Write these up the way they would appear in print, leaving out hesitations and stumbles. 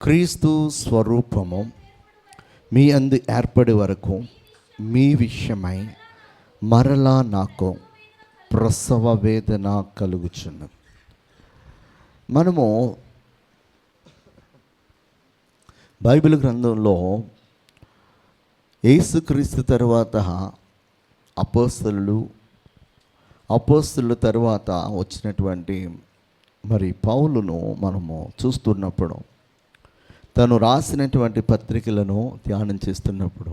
క్రీస్తు స్వరూపము మీ అందు ఏర్పడే వరకు మీ విషయమై మరలా నాకు ప్రసవ వేదన కలుగుచున్నది. మనము బైబిల్ గ్రంథంలో యేసుక్రీస్తు తర్వాత అపోస్తలుల తర్వాత వచ్చినటువంటి పౌలును మనము చూస్తున్నప్పుడు, తను రాసినటువంటి పత్రికలను ధ్యానం చేస్తున్నప్పుడు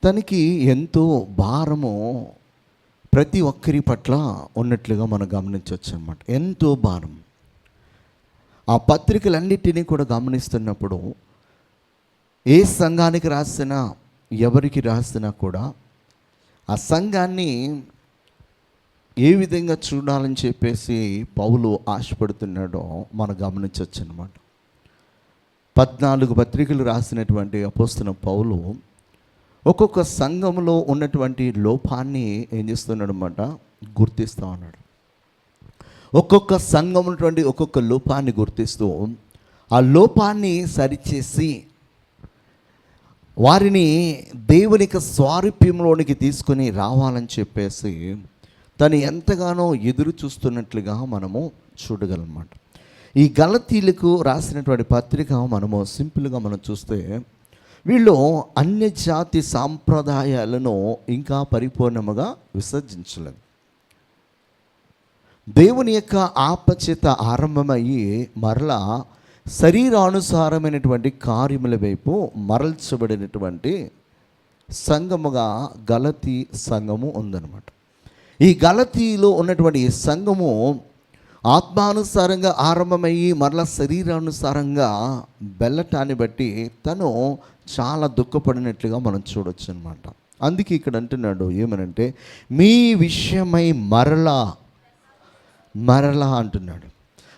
తనకి ఎంతో భారము ప్రతి ఒక్కరి పట్ల ఉన్నట్లుగా మనం గమనించవచ్చు అన్నమాట. ఎంతో భారం. ఆ పత్రికలన్నిటినీ కూడా గమనిస్తున్నప్పుడు ఏ సంఘానికి రాసినా, ఎవరికి రాసినా కూడా ఆ సంఘాన్ని ఏ విధంగా చూడాలని చెప్పేసి పౌలు ఆశపడుతున్నాడో మనం గమనించవచ్చు అన్నమాట. 14 పత్రికలు రాసినటువంటి అపోస్తలుడైన పౌలు ఒక్కొక్క సంఘంలో ఉన్నటువంటి లోపాన్ని ఏం చేస్తున్నాడు అన్నమాట, గుర్తిస్తూ ఉన్నాడు. ఒక్కొక్క సంఘం ఉన్నటువంటి ఒక్కొక్క లోపాన్ని గుర్తిస్తూ ఆ లోపాన్ని సరిచేసి వారిని దేవునికి స్వారూప్యంలోనికి తీసుకొని రావాలని చెప్పేసి తను ఎంతగానో ఎదురు చూస్తున్నట్లుగా మనము చూడగలమాట. ఈ గలతీలకు రాసినటువంటి పత్రిక మనము సింపుల్గా మనం చూస్తే, వీళ్ళు అన్య జాతి సాంప్రదాయాలను ఇంకా పరిపూర్ణముగా విసర్జించలేదు. దేవుని యొక్క ఆపచేత ఆరంభమయ్యి మరలా శరీరానుసారమైనటువంటి కార్యముల వైపు మరల్చబడినటువంటి సంఘముగా గలతీ సంఘము ఉందన్నమాట. ఈ గలతీలో ఉన్నటువంటి ఈ సంఘము ఆత్మానుసారంగా ఆరంభమయ్యి మరలా శరీరానుసారంగా వెళ్ళటాన్ని బట్టి తను చాలా దుఃఖపడినట్లుగా మనం చూడొచ్చు అనమాట. అందుకే ఇక్కడ అంటున్నాడు ఏమనంటే, మీ విషయమై మరలా అంటున్నాడు.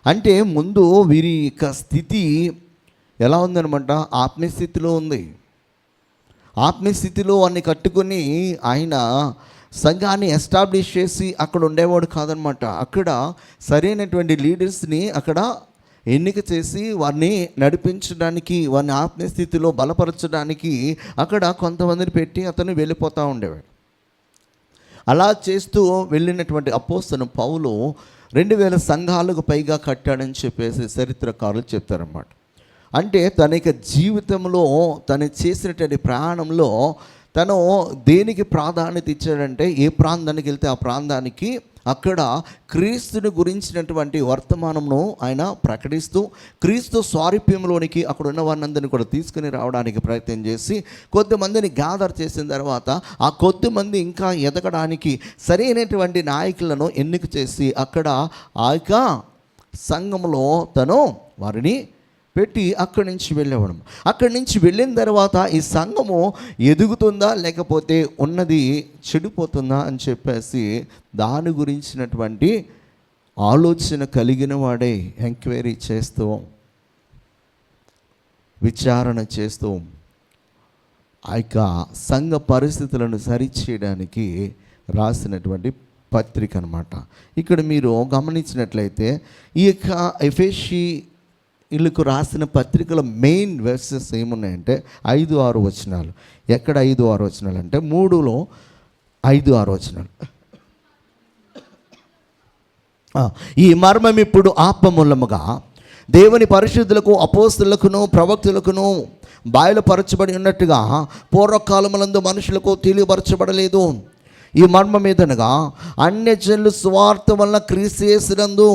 అంటే ముందు వీరి యొక్క స్థితి ఎలా ఉందనమాట, ఆత్మీయస్థితిలో ఉంది. ఆత్మీయస్థితిలో అన్ని కట్టుకొని ఆయన సంఘాన్ని ఎస్టాబ్లిష్ చేసి అక్కడ ఉండేవాడు కాదనమాట. అక్కడ సరైనటువంటి లీడర్స్ని అక్కడ ఎన్నిక చేసి వారిని నడిపించడానికి, వారిని ఆత్మీయస్థితిలో బలపరచడానికి అక్కడ కొంతమందిని పెట్టి అతను వెళ్ళిపోతూ ఉండేవాడు. అలా చేస్తూ వెళ్ళినటువంటి అపోస్తలుడైన పౌలు 2000 సంఘాలకు పైగా కట్టాడని చెప్పేసి చరిత్రకారులు చెప్తారన్నమాట. అంటే తన యొక్క జీవితంలో తను చేసినటువంటి ప్రయాణంలో తను దేనికి ప్రాధాన్యత ఇచ్చాడంటే, ఏ ప్రాంతానికి వెళ్తే ఆ ప్రాంతానికి అక్కడ క్రీస్తుని గురించినటువంటి వర్తమానంను ఆయన ప్రకటిస్తూ క్రీస్తు స్వారూప్యంలోనికి అక్కడ ఉన్న వారిని కూడా తీసుకుని రావడానికి ప్రయత్నం చేసి కొద్దిమందిని గ్యాదర్ చేసిన తర్వాత ఆ కొద్దిమంది ఇంకా ఎదగడానికి సరైనటువంటి నాయకులను ఎన్నిక చేసి అక్కడ ఆ యొక్క సంఘంలో తను వారిని పెట్టి అక్కడి నుంచి వెళ్ళేవాడు. అక్కడి నుంచి వెళ్ళిన తర్వాత ఈ సంఘము ఎదుగుతుందా లేకపోతే ఉన్నది చెడిపోతుందా అని చెప్పేసి దాని గురించినటువంటి ఆలోచన కలిగిన వాడే ఎంక్వైరీ చేస్తూ విచారణ చేస్తూ ఆ యొక్క సంఘ పరిస్థితులను సరిచేయడానికి రాసినటువంటి పత్రిక అన్నమాట. ఇక్కడ మీరు గమనించినట్లయితే ఈ యొక్క ఎఫెసీ వీళ్ళకు రాసిన పత్రికల మెయిన్ వెర్సెస్ ఏమున్నాయంటే 5-6 వచనాలు. ఎక్కడ 5-6 వచనాలు అంటే 3లో 5-6 వచనాలు. ఈ మర్మం ఇప్పుడు ఆత్మమూలముగా దేవుని పరిశుద్ధులకు అపోస్తలులకును ప్రవక్తలకును బయలుపరచబడి ఉన్నట్టుగా పూర్వకాలములందు మనుషులకు తెలియపరచబడలేదు. ఈ మర్మం ఏదనగా, అన్యజనులు స్వార్థ వలన క్రీస్తు యేసునందు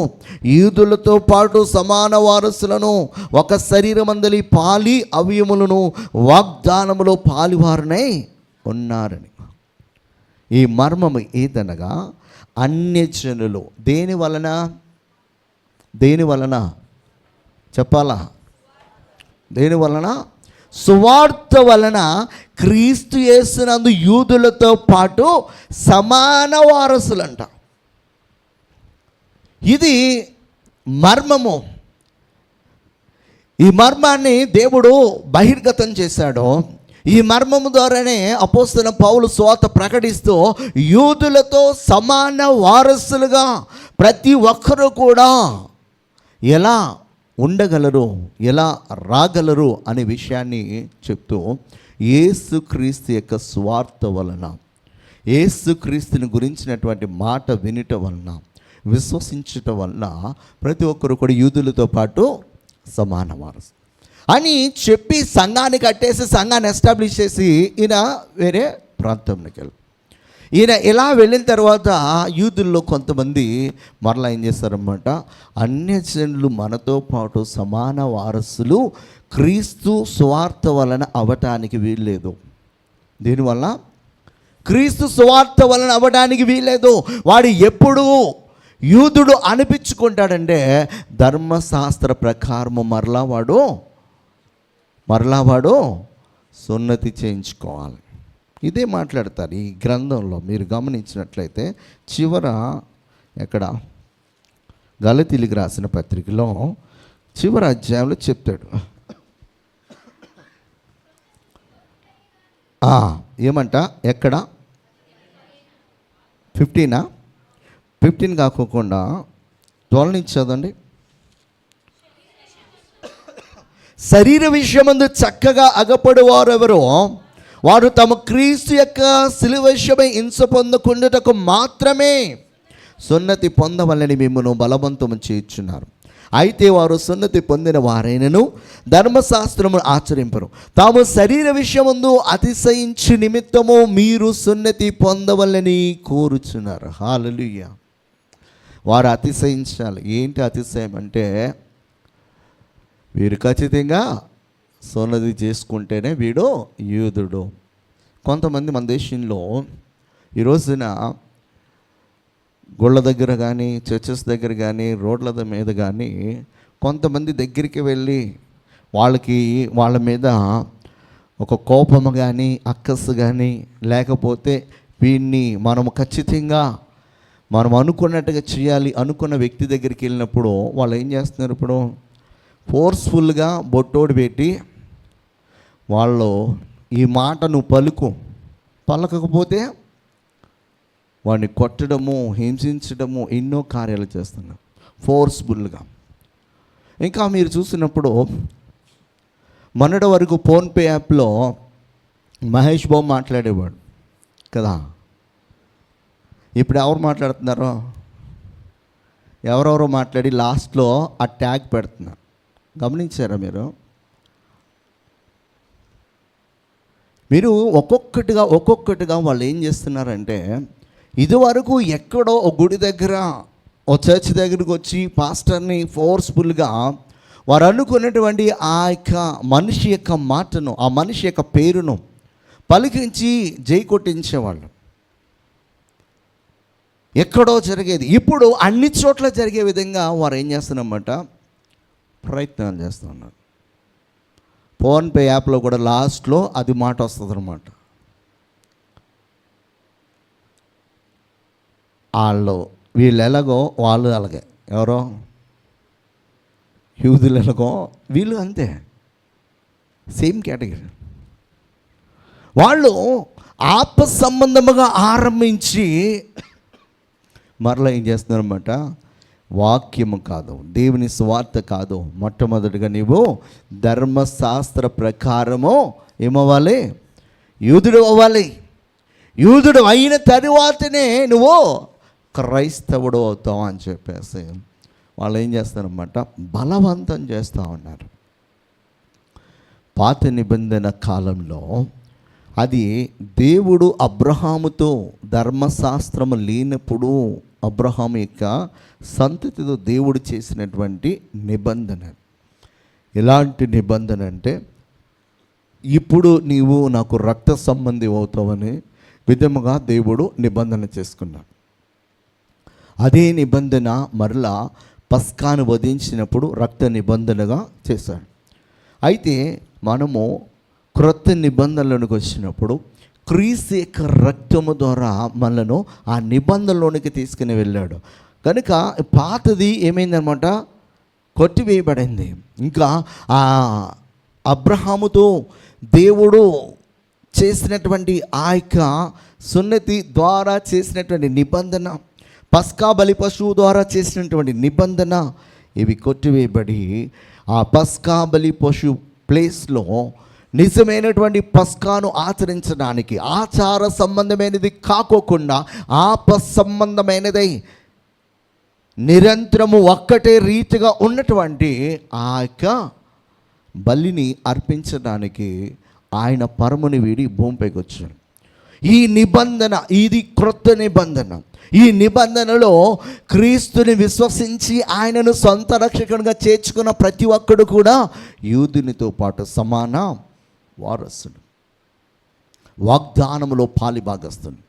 యూదులతో పాటు సమాన వారసులను ఒక శరీరమందలి పాలి అవయములను వాగ్దానములో పాలివారనై ఉన్నారని. ఈ మర్మము ఏదనగా, అన్యజనులు దేని వలన చెప్పాలా, దేని వలన? సువార్త వలన క్రీస్తు యేసునందు యూదులతో పాటు సమాన వారసులంట. ఇది మర్మము. ఈ మర్మాన్ని దేవుడు బహిర్గతం చేశాడు. ఈ మర్మము ద్వారానే అపోస్తలుడైన పౌలు సువార్త ప్రకటిస్తూ యూదులతో సమాన వారసులుగా ప్రతి ఒక్కరూ కూడా ఎలా ఉండగలరు, ఎలా రాగలరు అనే విషయాన్ని చెప్తూ యేసుక్రీస్తు యొక్క స్వార్థ వలన, యేసుక్రీస్తుని గురించినటువంటి మాట వినటం వలన, విశ్వసించటం వలన ప్రతి ఒక్కరు కూడా యూదులతో పాటు సమాన వారసు అని చెప్పి సంఘాన్ని కట్టేసి, సంఘాన్ని ఎస్టాబ్లిష్ చేసి ఈయన వేరే ప్రాంతంలోకి వెళ్ళి, ఈయన ఇలా వెళ్ళిన తర్వాత యూదుల్లో కొంతమంది మరలా ఏం చేస్తారన్నమాట, అన్యజనులు మనతో పాటు సమాన వారసులు క్రీస్తు సువార్త వలన అవ్వటానికి వీల్లేదు. దీనివల్ల క్రీస్తు సువార్త వలన అవ్వడానికి వీల్లేదు. వాడు ఎప్పుడు యూదుడు అనిపించుకుంటాడంటే ధర్మశాస్త్ర ప్రకారము మరలా వాడు సున్నతి చేయించుకోవాలి. ఇదే మాట్లాడతారు ఈ గ్రంథంలో. మీరు గమనించినట్లయితే చివర ఎక్కడ గలతీయులకు రాసిన పత్రికలో చివరి అధ్యాయంలో చెప్తాడు. ఏమంట, ఎక్కడ 15 కాకోకుండా 12 నుంచి చదవండి. శరీర విషయమందు చక్కగా అగపడు వారెవరో వారు తమ క్రీస్తు యొక్క శిలువ విషయమై హింస పొందకుండుటకు మాత్రమే సున్నతి పొందవలని మిమ్మును బలవంతము చేయుచున్నారు. అయితే వారు సున్నతి పొందిన వారైనను ధర్మశాస్త్రమును ఆచరింపరు. తాము శరీర విషయమందు అతిశయించి నిమిత్తము మీరు సున్నతి పొందవలని కోరుచున్నారు. హల్లెలూయా. వారు అతిశయించాలి. ఏంటి అతిశయం అంటే, వీరు ఖచ్చితంగా సున్నతి చేసుకుంటేనే వీడు యూదుడు. కొంతమంది మన దేశంలో ఈ రోజున గుళ్ళ దగ్గర కానీ, చర్చెస్ దగ్గర కానీ, రోడ్ల మీద కానీ కొంతమంది దగ్గరికి వెళ్ళి వాళ్ళ మీద ఒక కోపము కానీ, అక్కసు కానీ, లేకపోతే వీడిని మనము ఖచ్చితంగా మనం అనుకున్నట్టుగా చేయాలి అనుకున్న వ్యక్తి దగ్గరికి వెళ్ళినప్పుడు వాళ్ళు ఏం చేస్తున్నారు, ఇప్పుడు ఫోర్స్ఫుల్గా బొట్టోడు పెట్టి వాళ్ళు ఈ మాట నువ్వు పలకకపోతే వాడిని కొట్టడము, హింసించడము, ఎన్నో కార్యాలు చేస్తున్నారు ఫోర్స్ఫుల్గా. ఇంకా మీరు చూసినప్పుడు మొన్నటి వరకు ఫోన్పే యాప్లో మహేష్ బాబు మాట్లాడేవాడు కదా. ఇప్పుడు ఎవరు మాట్లాడుతున్నారో, ఎవరెవరో మాట్లాడి లాస్ట్లో ఆ ట్యాగ్ పెడుతున్నారు. గమనించారా మీరు ఒక్కొక్కటిగా వాళ్ళు ఏం చేస్తున్నారంటే, ఇదివరకు ఎక్కడో ఒక గుడి దగ్గర, ఓ చర్చ్ దగ్గరికి వచ్చి పాస్టర్ని ఫోర్స్ఫుల్గా వారు అనుకున్నటువంటి ఆ యొక్క మనిషి యొక్క మాటను, ఆ మనిషి యొక్క పేరును పలికించి జై కొట్టించేవాళ్ళు. ఎక్కడో జరిగేది ఇప్పుడు అన్ని చోట్ల జరిగే విధంగా వారు ఏం చేస్తున్నమాట, ప్రయత్నాలు చేస్తున్నారు. ఫోన్పే యాప్లో కూడా లాస్ట్లో అది మాట వస్తుంది అన్నమాట. వీళ్ళు ఎలాగో వాళ్ళు అలాగే, ఎవరో యూదులు ఎలాగో వీళ్ళు అంతే, సేమ్ కేటగిరీ. వాళ్ళు ఆప సంబంధముగా ఆరంభించి మరలా ఏం చేస్తున్నారన్నమాట, వాక్యము కాదు, దేవుని స్వార్థ కాదు, మొట్టమొదటిగా నీవు ధర్మశాస్త్ర ప్రకారము ఏమవ్వాలి, యూదుడు అవ్వాలి. యూదుడు అయిన తరువాతనే నువ్వు క్రైస్తవుడు అవుతావు అని చెప్పేసి వాళ్ళు ఏం చేస్తారన్నమాట, బలవంతం చేస్తూ ఉన్నారు. పాత నిబంధన కాలంలో అది దేవుడు అబ్రహాముతో ధర్మశాస్త్రము లేనప్పుడు అబ్రహాము యొక్క సంతతితో దేవుడు చేసినటువంటి నిబంధన. ఎలాంటి నిబంధన అంటే, ఇప్పుడు నీవు నాకు రక్త సంబంధి అవుతావని విధముగా దేవుడు నిబంధన చేసుకున్నాడు. అదే నిబంధన మరలా పస్కాను వధించినప్పుడు రక్త నిబంధనగా చేశాడు. అయితే మనము క్రొత్త నిబంధనలోనికి వచ్చినప్పుడు క్రీస్తు యొక్క రక్తము ద్వారా మనలను ఆ నిబంధనలోనికి తీసుకుని వెళ్ళాడు. కనుక పాతది ఏమైందనమాట, కొట్టివేయబడింది. ఇంకా ఆ అబ్రహాముతో దేవుడు చేసినటువంటి ఆ యొక్క సున్నతి ద్వారా చేసినటువంటి నిబంధన, పస్కా బలి పశువు ద్వారా చేసినటువంటి నిబంధన, ఇవి కొట్టివేయబడి ఆ పస్కా బలి పశు ప్లేస్లో నిజమైనటువంటి పస్కాను ఆచరించడానికి ఆచార సంబంధమైనది కాకోకుండా ఆప సంబంధమైనదై నిరంతరము ఒక్కటే రీతిగా ఉన్నటువంటి ఆ యొక్క బలిని అర్పించడానికి ఆయన పరముని వీడి భూమిపైకి వచ్చాడు. ఈ నిబంధన, ఇది క్రొత్త నిబంధన. ఈ నిబంధనలో క్రీస్తుని విశ్వసించి ఆయనను సొంత రక్షకునిగా చేర్చుకున్న ప్రతి ఒక్కడు కూడా యూదునితో పాటు సమాన వారసుడు, వాగ్దానములో పాలిభాగస్తుడు.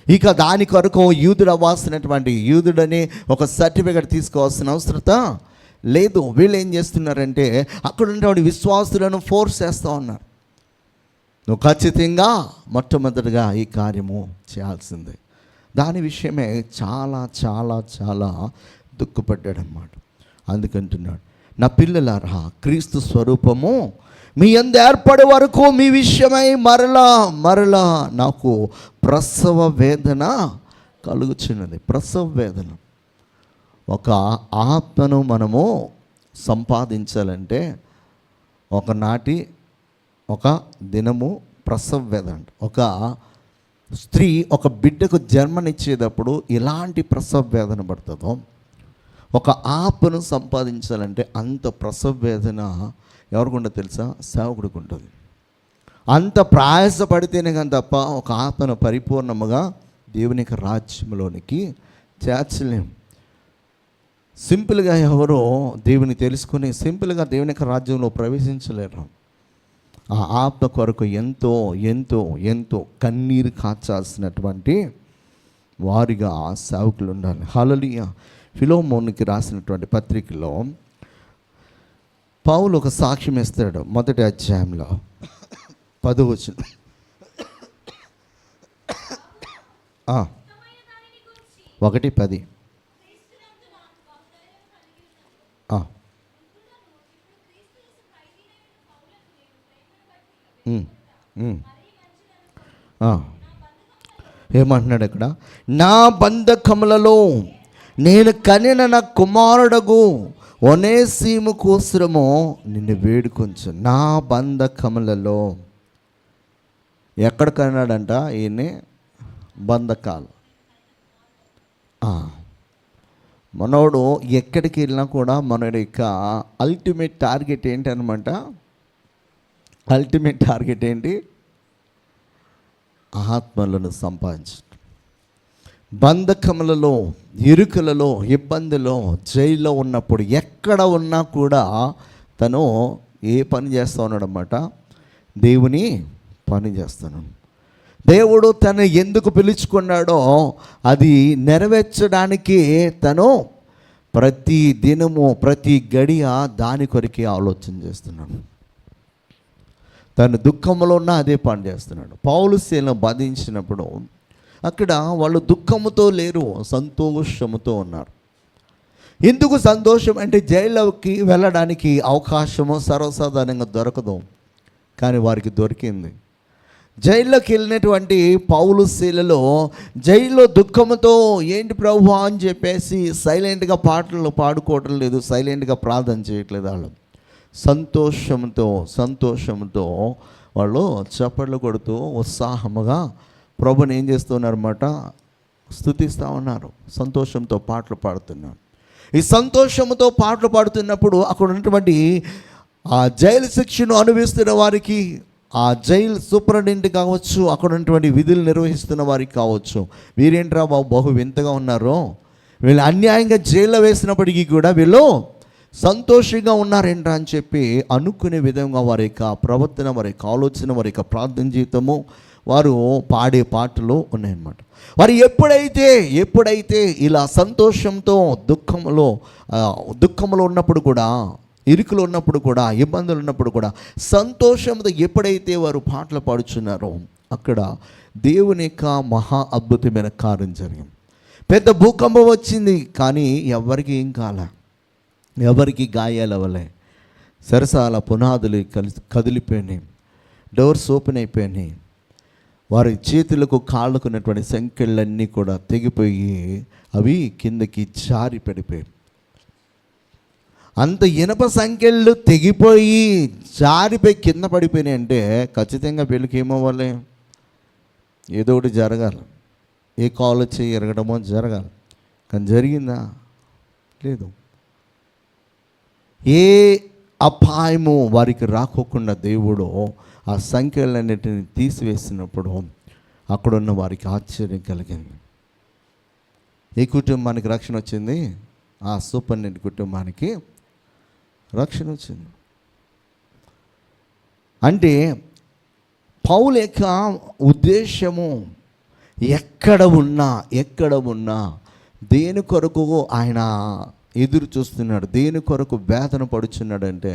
ఇక దాని కొరకు యూదుడు అవ్వాల్సినటువంటి, యూదుడని ఒక సర్టిఫికెట్ తీసుకోవాల్సిన అవసరత లేదు. వీళ్ళు ఏం చేస్తున్నారంటే అక్కడ ఉన్నటువంటి విశ్వాసులను ఫోర్స్ చేస్తూ ఉన్నారు. నువ్వు ఖచ్చితంగా మొట్టమొదటిగా ఈ కార్యము చేయాల్సిందే. దాని విషయమే చాలా చాలా చాలా దుఃఖపడ్డాడనమాట. అందుకంటున్నాడు, నా పిల్లలారా, క్రీస్తు స్వరూపము మీ యందు ఏర్పడే వరకు మీ విషయమై మరలా నాకు ప్రసవ వేదన కలుగుచున్నది. ప్రసవ వేదన. ఒక ఆత్మను మనము సంపాదించాలంటే ఒకనాటి ఒక దినము ప్రసవ వేదన. ఒక స్త్రీ ఒక బిడ్డకు జన్మనిచ్చేటప్పుడు ఎలాంటి ప్రసవ వేదన పడుతుందో, ఒక ఆత్మను సంపాదించాలంటే అంత ప్రసవ వేదన ఎవరికి ఉండదు తెలుసా? సేవకుడికి ఉంటుంది. అంత ప్రయాసపడితేనే కానీ తప్ప ఒక ఆత్మను పరిపూర్ణముగా దేవుని యొక్క రాజ్యంలోనికి చేర్చలేం. సింపుల్గా ఎవరో దేవుని తెలుసుకొని సింపుల్గా దేవుని యొక్క రాజ్యంలో ప్రవేశించలేరు. ఆ ఆత్మ కొరకు ఎంతో ఎంతో ఎంతో కన్నీరు కాచాల్సినటువంటి వారిగా సేవకులు ఉండాలి. హల్లెలూయా. ఫిలోమోనుకి రాసినటువంటి పత్రికలో పౌలు ఒక సాక్ష్యం ఇస్తాడు. మొదటి అధ్యాయంలో 10వ వచనం. 1:10. ఏమంటున్నాడు అక్కడ? నా బంధకములలో నేను కనిన నా కుమారుడగు ఒనేసిము కోసరము నిన్ను వేడుకొంచు. నా బంధకములలో. ఎక్కడ కన్నాడంట ఈయన్ని? బంధకాలు. మనోడు ఎక్కడికి వెళ్ళినా కూడా మనోడి యొక్క అల్టిమేట్ టార్గెట్ ఏంటి అనమాట? అల్టిమేట్ టార్గెట్ ఏంటి? ఆత్మలను సంపాదించడం. బంధకములలో, ఇరుకులలో, ఇబ్బందులో, జైల్లో ఉన్నప్పుడు ఎక్కడ ఉన్నా కూడా తను ఏ పని చేస్తూ ఉన్నాడు అన్నమాట? దేవుని పని చేస్తాను. దేవుడు తను ఎందుకు పిలుచుకున్నాడో అది నెరవేర్చడానికి తను ప్రతి దినము ప్రతి గడియ దాని కొరికే ఆలోచన చేస్తున్నాడు. తను దుఃఖంలో ఉన్న అదే పని చేస్తున్నాడు. పౌలు శీలను బాధించినప్పుడు అక్కడ వాళ్ళు దుఃఖముతో లేరు, సంతోషముతో ఉన్నారు. ఎందుకు సంతోషం అంటే జైల్లోకి వెళ్ళడానికి అవకాశము సర్వసాధారణంగా దొరకదు, కానీ వారికి దొరికింది. జైల్లోకి వెళ్ళినటువంటి పౌలు శీలలో జైల్లో దుఃఖముతో ఏంటి ప్రభువా అని చెప్పేసి సైలెంట్గా పాటలు పాడుకోవటం లేదు, సైలెంట్గా ప్రార్థన చేయట్లేదు. వాళ్ళు సంతోషంతో వాళ్ళు చప్పట్లు కొడుతూ ఉత్సాహముగా ప్రభుని ఏం చేస్తున్నారన్నమాట? స్తుతిస్తూ ఉన్నారు. సంతోషంతో పాటలు పాడుతున్నారు. ఈ సంతోషంతో పాటలు పాడుతున్నప్పుడు అక్కడ ఉన్నటువంటి ఆ జైలు శిక్షను అనుభవిస్తున్న వారికి, ఆ జైలు సూపరింటెండెంట్ కావచ్చు, అక్కడ ఉన్నటువంటి విధులు నిర్వహిస్తున్న వారికి కావచ్చు, వీరేంట్రా బాబు బహు వింతగా ఉన్నారో, వీళ్ళు అన్యాయంగా జైల్లో వేసినప్పటికీ కూడా వీళ్ళు సంతోషంగా ఉన్నారేంట్రా అని చెప్పి అనుకునే విధంగా వారి యొక్క ప్రవర్తన, వారి యొక్క ఆలోచన, వారి యొక్క ప్రార్థన జీవితము, వారు పాడే పాటలు ఉన్నాయన్నమాట. వారు ఎప్పుడైతే ఇలా సంతోషంతో దుఃఖంలో ఉన్నప్పుడు కూడా, ఇరుకులు ఉన్నప్పుడు కూడా, ఇబ్బందులు ఉన్నప్పుడు కూడా సంతోషంతో ఎప్పుడైతే వారు పాటలు పాడుచున్నారో అక్కడ దేవుని యొక్క మహా అద్భుతమైన కార్యం జరిగింది. పెద్ద భూకంపం వచ్చింది, కానీ ఎవరికి ఏం కాలే, ఎవరికి గాయాలు అవ్వలే. సరసాల పునాదులు కదిలిపోయినాయి, డోర్స్ ఓపెన్ అయిపోయినాయి. వారి చేతులకు కాళ్ళకు ఉన్నటువంటి సంకెళ్ళన్నీ కూడా తెగిపోయి అవి కిందకి జారి పడిపోయాయి. అంత ఇనప సంఖ్యలు తెగిపోయి జారిపోయి కింద పడిపోయినాయి అంటే ఖచ్చితంగా పెళ్ళికి ఏమవ్వాలి? ఏదో ఒకటి జరగాలి. ఏ కాలు చేయి ఎరగడమో జరగాలి. కానీ జరిగిందా? లేదు. ఏ అపాయము వారికి రాకోకుండా దేవుడు ఆ సంఖ్యలన్నిటిని తీసివేసినప్పుడు అక్కడున్న వారికి ఆశ్చర్యం కలిగింది. ఏ కుటుంబానికి రక్షణ వచ్చింది? ఆ సూపర్నెంట్ కుటుంబానికి రక్షణ వచ్చింది. అంటే పౌలు యొక్క ఉద్దేశము ఎక్కడ ఉన్నా దేని కొరకు ఆయన ఎదురు చూస్తున్నాడు, దేని కొరకు వేదన పడుచున్నాడంటే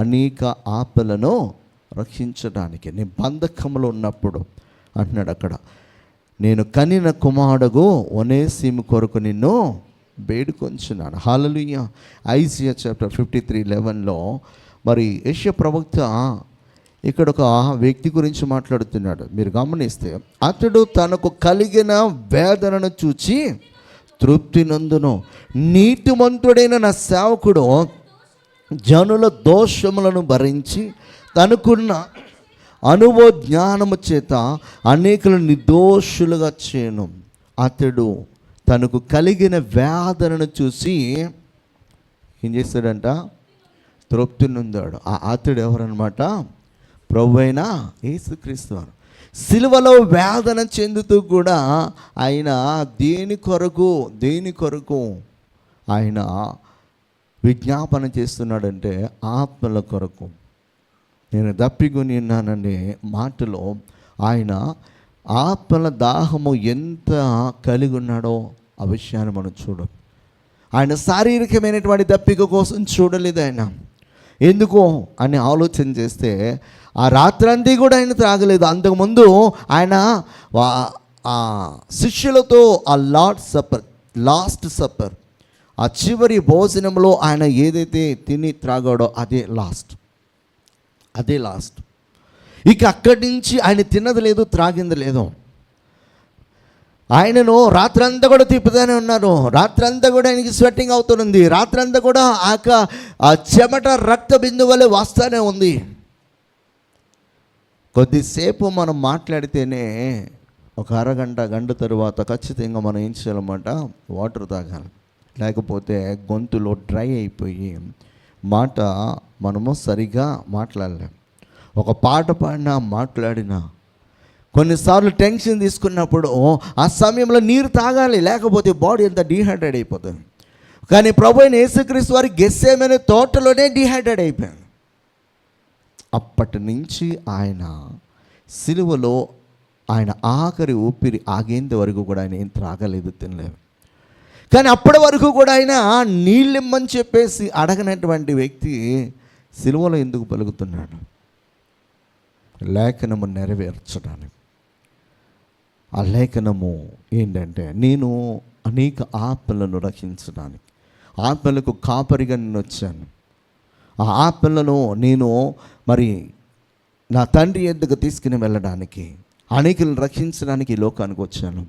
అనేక ఆత్మలను రక్షించడానికి. నేను బంధకంలో ఉన్నప్పుడు అంటున్నాడు అక్కడ, నేను కనిన కుమారుడు ఒనేసిము కొరకు నిన్ను వేడుకొంచున్నాను. హల్లెలూయా. ఐజియా చాప్టర్ 53:11 మరి యెషయా ప్రవక్త ఇక్కడ ఒక వ్యక్తి గురించి మాట్లాడుతున్నాడు. మీరు గమనిస్తే, అతడు తనకు కలిగిన వేదనను చూచి తృప్తి నందును, నీతిమంతుడైన నా సేవకుడు జనుల దోషములను భరించి తనకున్న అనుభవ జ్ఞానము చేత అనేకులను నిర్దోషులుగా చేయను. అతడు తనకు కలిగిన వేదనను చూసి ఏం చేస్తాడంట? తృప్తి నొందాడు. ఆ అతడు ఎవరన్నమాట? ప్రభువైన యేసుక్రీస్తు వారు. సిలువలో వేదన చెందుతూ కూడా ఆయన దేని కొరకు ఆయన విజ్ఞాపన చేస్తున్నాడంటే ఆత్మల కొరకు. నేను దప్పికొని ఉన్నాననే మాటలో ఆయన ఆత్మల దాహము ఎంత కలిగి ఉన్నాడో ఆ విషయాన్ని మనం చూడం. ఆయన శారీరకమైనటువంటి దప్పిక కోసం చూడలేదు. ఆయన ఎందుకు అని ఆలోచన చేస్తే ఆ రాత్రంతా కూడా ఆయన త్రాగలేదు. అంతకుముందు ఆయన శిష్యులతో ఆ లాస్ట్ సప్పర్ ఆ చివరి భోజనంలో ఆయన ఏదైతే తిని త్రాగాడో అదే లాస్ట్. ఇక అక్కడి నుంచి ఆయన తిన్నది లేదు, త్రాగింది లేదు. ఆయనను రాత్రంతా కూడా తిప్పుతూనే ఉన్నారు. రాత్రంతా కూడా ఆయనకి స్వెట్టింగ్ అవుతుంది. రాత్రంతా కూడా ఆ చెమట రక్త బిందువులే వస్తూనే ఉంది. కొద్దిసేపు మనం మాట్లాడితేనే ఒక గంట తరువాత ఖచ్చితంగా మనం ఏం చేయాలన్నమాట? వాటర్ తాగాలి. లేకపోతే గొంతులో డ్రై అయిపోయి మాట మనము సరిగా మాట్లాడలేం. ఒక పాట పాడినా మాట్లాడినా కొన్నిసార్లు టెన్షన్ తీసుకున్నప్పుడు ఆ సమయంలో నీరు తాగాలి, లేకపోతే బాడీ అంతా డీహైడ్రేట్ అయిపోతుంది. కానీ ప్రభువైన యేసుక్రీస్తు వారి గెత్సేమనే తోటలోనే డీహైడ్రేట్ అయిపోయాడు. అప్పటి నుంచి ఆయన సిలువలో ఆయన ఆఖరి ఊపిరి ఆగేంత వరకు కూడా ఆయన ఏం త్రాగలేదు, తినలేదు. కానీ అప్పటి వరకు కూడా ఆయన నీళ్ళిమ్మని చెప్పేసి అడగనటువంటి వ్యక్తి సిలువలో ఎందుకు పలుకుతున్నాడు? లేఖనము నెరవేర్చడానికి. ఆ లేఖనము ఏంటంటే, నేను అనేక ఆత్మలను రక్షించడానికి, ఆత్మలకు కాపరిగా నేను వచ్చాను. ఆ ఆత్మలను నేను మరి నా తండ్రి ఎద్దుకు తీసుకుని వెళ్ళడానికి, అనేకులను రక్షించడానికి ఈ లోకానికి వచ్చాను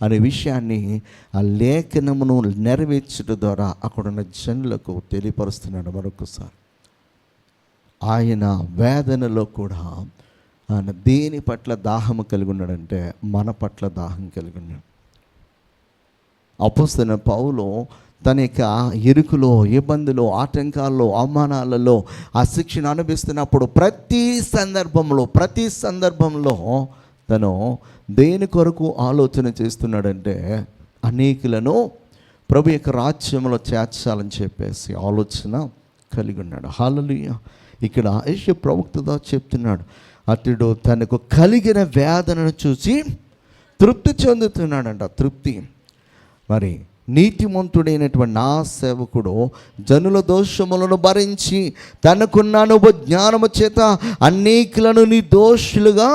అనే విషయాన్ని ఆ లేఖనమును నెరవేర్చడం ద్వారా అక్కడున్న జనులకు తెలియపరుస్తున్నాడు. మరొకసారి ఆయన వేదనలో కూడా ఆయన దేని పట్ల దాహము కలిగి ఉన్నాడంటే మన పట్ల దాహం కలిగి ఉన్నాడు. అపోస్తలుడైన పౌలు తన యొక్క ఇరుకులో, ఇబ్బందులు, ఆటంకాల్లో, అవమానాలలో ఆ శిక్షను అనుభవిస్తున్నప్పుడు ప్రతి సందర్భంలో తను దేని కొరకు ఆలోచన చేస్తున్నాడంటే అనేకులను ప్రభు యొక్క రాజ్యంలో చేర్చాలని చెప్పేసి ఆలోచన కలిగి ఉన్నాడు. హల్లెలూయా. ఇక్కడ యెషయా ప్రవక్తతో చెప్తున్నాడు, అతడు తనకు కలిగిన వేదనను చూసి తృప్తి చెందుతున్నాడంట. తృప్తి. మరి నీతిమంతుడైనటువంటి నా సేవకుడు జనుల దోషములను భరించి తనకున్న అనుభవ జ్ఞానము చేత అనేకులను నిర్దోషులుగా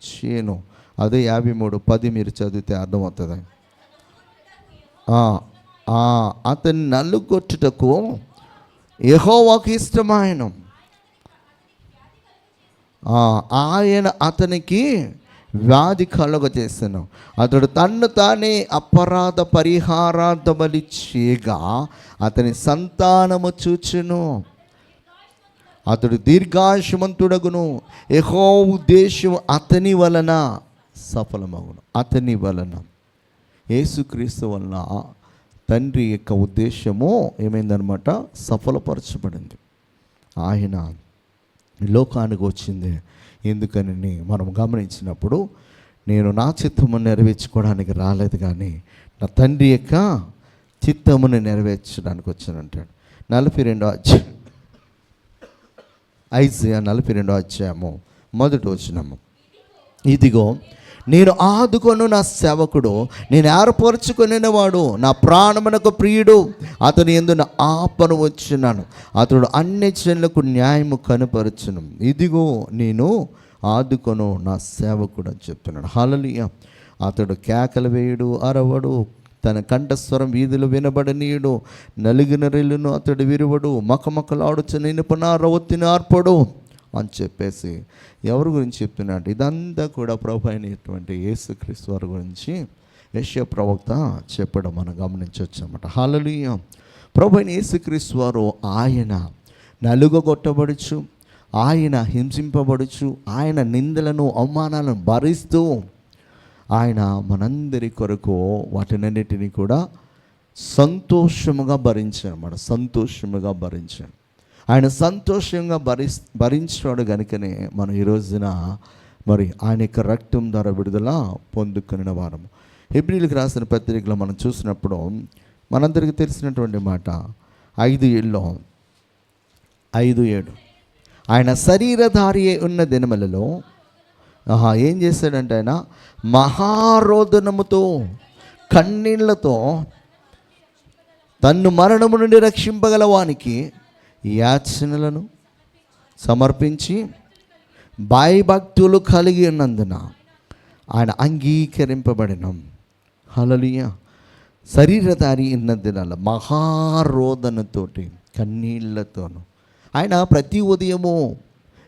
చేయను. అదే 53:10 మీరు చదివితే అర్థమవుతుంది. అతన్ని నలుగొట్టుటకు యెహోవాకు ఇష్టమైన ఆయన అతనికి వ్యాధి కలుగ చేసెను. అతడు తన్ను తానే అపరాధ పరిహారార్థ బలి చేయగా అతని సంతానము చూచెను. అతడు దీర్ఘాయుష్మంతుడగును, యెహోవా ఉద్దేశం అతని వలన సఫలమగును. అతని వలన, యేసుక్రీస్తు వలన తండ్రి యొక్క ఉద్దేశము ఏమైందనమాట, సఫలపరచబడింది. ఆయన లోకానికి వచ్చింది ఎందుకని మనం గమనించినప్పుడు, నేను నా చిత్తము నెరవేర్చుకోవడానికి రాలేదు కానీ నా తండ్రి యొక్క చిత్తమును నెరవేర్చడానికి వచ్చానంటాడు. 42వ అధ్యాయం, ఐజయా 42వ అధ్యాయము 1వ వచనము. ఇదిగో నేను ఆదుకొను నా సేవకుడు, నేను ఏర్పరచుకొనినవాడు, నా ప్రాణమునకు ప్రియుడు, అతని యందు నా ఆపన వచ్చినాను, అతడు అన్ని జనులకు న్యాయము కనుపరచును. ఇదిగో నేను ఆదుకొను నా సేవకుడు అని చెప్తున్నాడు. హల్లెలూయా. అతడు కేకలు వేయుడు, అరవడు, తన కంఠస్వరం వీధులు వినబడనీయుడు, నలిగిన రెల్లును అతడు విరువడు, మకమకలాడుచున్న ఇనుపనారవత్తిని ఆర్పడు అని చెప్పేసి ఎవరి గురించి చెప్తున్నాడు? ఇదంతా కూడా ప్రభు అయినటువంటి యేసుక్రీస్తు వారి గురించి యెషయా ప్రవక్త చెప్పడం మనం గమనించవచ్చు అన్నమాట. హల్లెలూయా. ప్రభు అయిన యేసుక్రీస్తు వారు ఆయన నలుగగొట్టబడుచు, ఆయన హింసింపబడుచు, ఆయన నిందలను అవమానాలను భరిస్తూ ఆయన మనందరి కొరకు వాటినన్నిటినీ కూడా సంతోషముగా భరించాడు అన్నమాట. సంతోషముగా భరించాడు. ఆయన సంతోషంగా భరించాడు కనుకనే మనం ఈ రోజున మరి ఆయన యొక్క రక్తం ద్వారా విడుదల పొందుకున్న వారము. హెబ్రీయులకు రాసిన పత్రికలో మనం చూసినప్పుడు మనందరికీ తెలిసినటువంటి మాట 5:7 ఆయన శరీరధారి ఉన్న దినములలో ఏం చేశాడంటే ఆయన మహారోదనముతో కన్నీళ్లతో తన్ను మరణము నుండి రక్షింపగల వానికి యాచనలను సమర్పించి భయభక్తులు కలిగి ఉన్నందున ఆయన అంగీకరింపబడిన. హల్లెలూయా. శరీరధారి ఉన్నందున మహారోదనతోటి కన్నీళ్లతోను ఆయన ప్రతి ఉదయము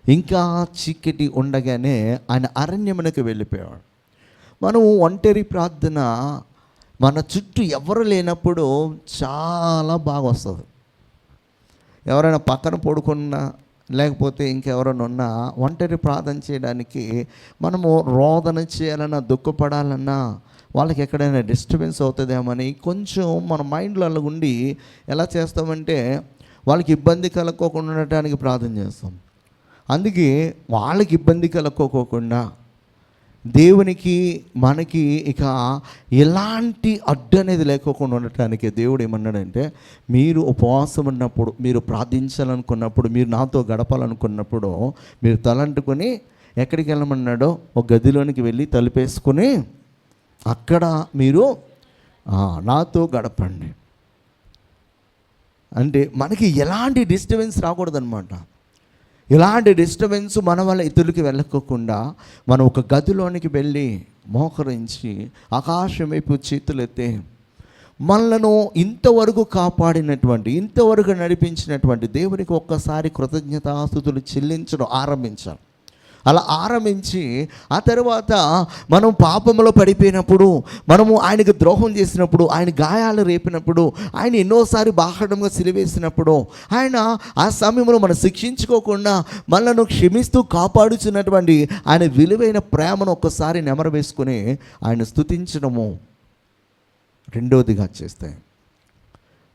ఇంకా చీకటి ఉండగానే ఆయన అరణ్యమునకు వెళ్ళిపోయాడు. మనము ఒంటరి ప్రార్థన మన చుట్టూ ఎవరు లేనప్పుడు చాలా బాగా వస్తుంది. ఎవరైనా పక్కన పడుకున్నా లేకపోతే ఇంకెవరైనా ఉన్నా ఒంటరి ప్రార్థన చేయడానికి మనము రోదన చేయాలన్నా, దుఃఖపడాలన్నా వాళ్ళకి ఎక్కడైనా డిస్టర్బెన్స్ అవుతుందేమని కొంచెం మన మైండ్లో అలా ఉండి ఎలా చేస్తామంటే వాళ్ళకి ఇబ్బంది కలగకోకుండా ఉండటానికి ప్రార్థన చేస్తాం. అందుకే వాళ్ళకి ఇబ్బంది కలగకోకుండా దేవునికి మనకి ఇక ఎలాంటి అడ్డు అనేది లేకోకుండా ఉండటానికి దేవుడు ఏమన్నాడంటే, మీరు ఉపవాసం ఉన్నప్పుడు, మీరు ప్రార్థించాలనుకున్నప్పుడు, మీరు నాతో గడపాలనుకున్నప్పుడు మీరు తలంటుకొని ఎక్కడికి వెళ్ళమన్నాడో ఒక గదిలోనికి వెళ్ళి తలుపేసుకొని అక్కడ మీరు నాతో గడపండి. అంటే మనకి ఎలాంటి డిస్టర్బెన్స్ రాకూడదన్నమాట. ఇలాంటి డిస్టర్బెన్స్ మన వల్ల ఇతరులకి వెళ్ళకోకుండా మనం ఒక గదిలోనికి వెళ్ళి మోకరించి ఆకాశం వైపు చేతులెత్తే మనలను ఇంతవరకు కాపాడినటువంటి, ఇంతవరకు నడిపించినటువంటి దేవునికి ఒక్కసారి కృతజ్ఞతాస్తుతులు చెల్లించడం ఆరంభించాలి. అలా ఆరంభించి ఆ తర్వాత మనం పాపంలో పడిపోయినప్పుడు, మనము ఆయనకు ద్రోహం చేసినప్పుడు, ఆయన గాయాలు రేపినప్పుడు, ఆయన ఎన్నోసారి బాహటంగా సిలివేసినప్పుడు, ఆయన ఆ సమయంలో మనం శిక్షించుకోకుండా మనను క్షమిస్తూ కాపాడుచున్నటువంటి ఆయన విలువైన ప్రేమను ఒక్కసారి నెమరు వేసుకొని ఆయన స్తుతించడము రెండోదిగా చేస్తాయి.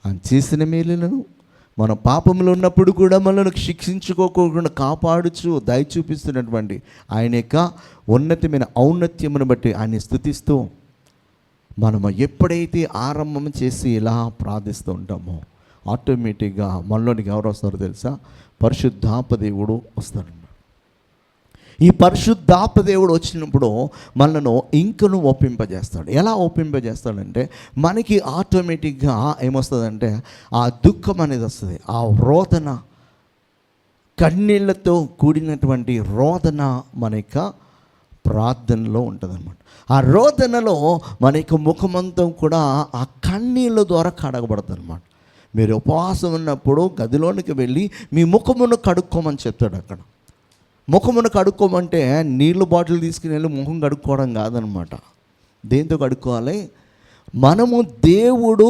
ఆయన చేసిన మేలులను మన పాపంలో ఉన్నప్పుడు కూడా మనల్ని శిక్షించుకోకుండా కాపాడుచు దయ చూపిస్తున్నటువంటి ఆయన యొక్క ఉన్నతమైన ఔన్నత్యమును బట్టి ఆయన స్తుతిస్తూ మనము ఎప్పుడైతే ఆరంభం చేసి ఇలా ప్రార్థిస్తూ ఉంటామో ఆటోమేటిక్గా మనలోనికి ఎవరు వస్తారో తెలుసా? పరిశుద్ధాత్మ దేవుడు వస్తాడు. ఈ పరిశుద్ధాత్మ దేవుడు వచ్చినప్పుడు మనను ఇంకను ఒప్పింపజేస్తాడు. ఎలా ఒప్పింపజేస్తాడంటే మనకి ఆటోమేటిక్గా ఏమొస్తుందంటే ఆ దుఃఖం అనేది వస్తుంది. ఆ రోదన, కన్నీళ్లతో కూడినటువంటి రోదన మన యొక్క ప్రార్థనలో ఉంటుంది అన్నమాట. ఆ రోదనలో మన యొక్క ముఖమంతం కూడా ఆ కన్నీళ్ళ ద్వారా కడగబడుతుంది అన్నమాట. మీరు ఉపవాసం ఉన్నప్పుడు గదిలోనికి వెళ్ళి మీ ముఖమును కడుక్కోమని చెప్తాడు అక్కడ. ముఖమును కడుక్కోమంటే నీళ్ళు బాటిల్ తీసుకుని వెళ్ళి ముఖం కడుక్కోవడం కాదనమాట. దేంతో కడుక్కోవాలి? మనము దేవుడు